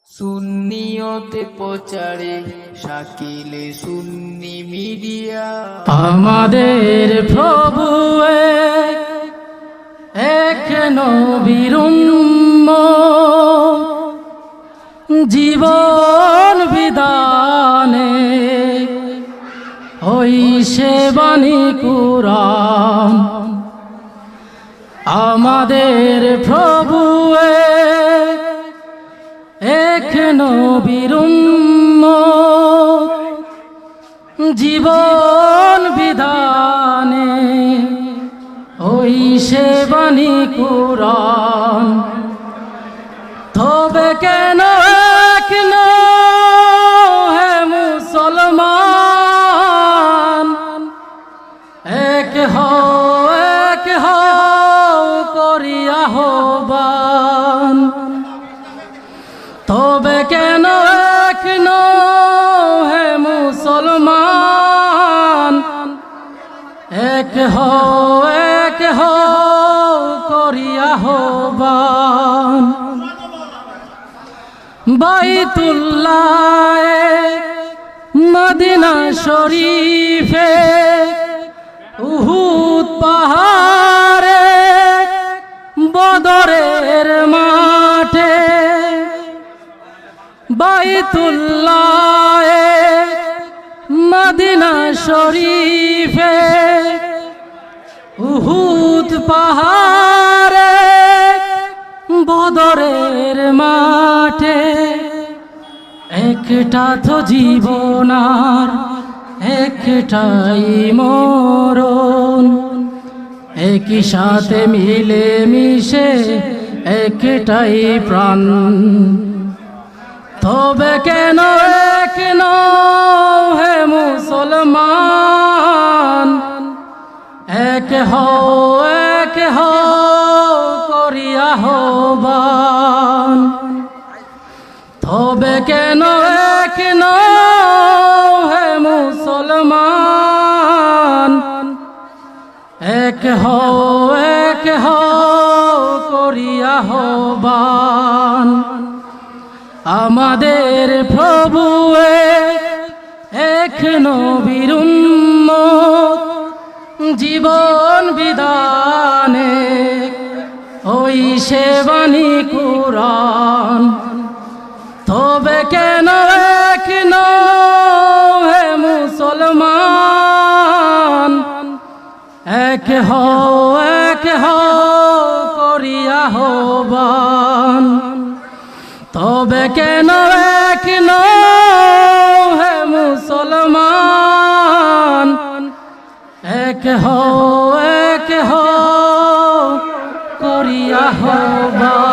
সুন্নিয়তে প্রচারে শাকিলে সুন্নি মিডিয়া। আমাদের প্রভু এক নবীর উম্মত, জীবন বিধানে ওই সে বাণী কুরআন। আমাদের প্রভু এক নবীর উম্মত, জীবন বিধানে ওই সে বাণী কুরআন। তবে কেন এক হে মুসলমান, এক হও করিয়া আহ্বান। তবে কেন এক হে মুসলমান, এক হও করিয়া আহ্বান। বাইতুল্লাহ মদিনা শরীফে উহুদ পাহাড়ে বদরের মাঠে। বাইতুল্লাহ মদিনা শরীফে উহুদ পাহাড়ে বদরের মাঠে। একটা তো জীবন আর একটাই মরণ, একই সাথে মিলে মিশে একটাই প্রাণ। তবে কেন এক হে মুসলমান, এক হও করিয়া আহ্বান। তবে কেন এক হে মুসলমান, এক হও করিয়া আহ্বান। আমাদের প্রভু এক নবীর উম্মত, জীবন বিধানে ওই সে বাণী কুরআন। তবে কেন এক হে মুসলমান, এক হও করিয়া আহ্বান। তবে কেন এক হে মুসলমান, এক হও করিয়া আহ্বান।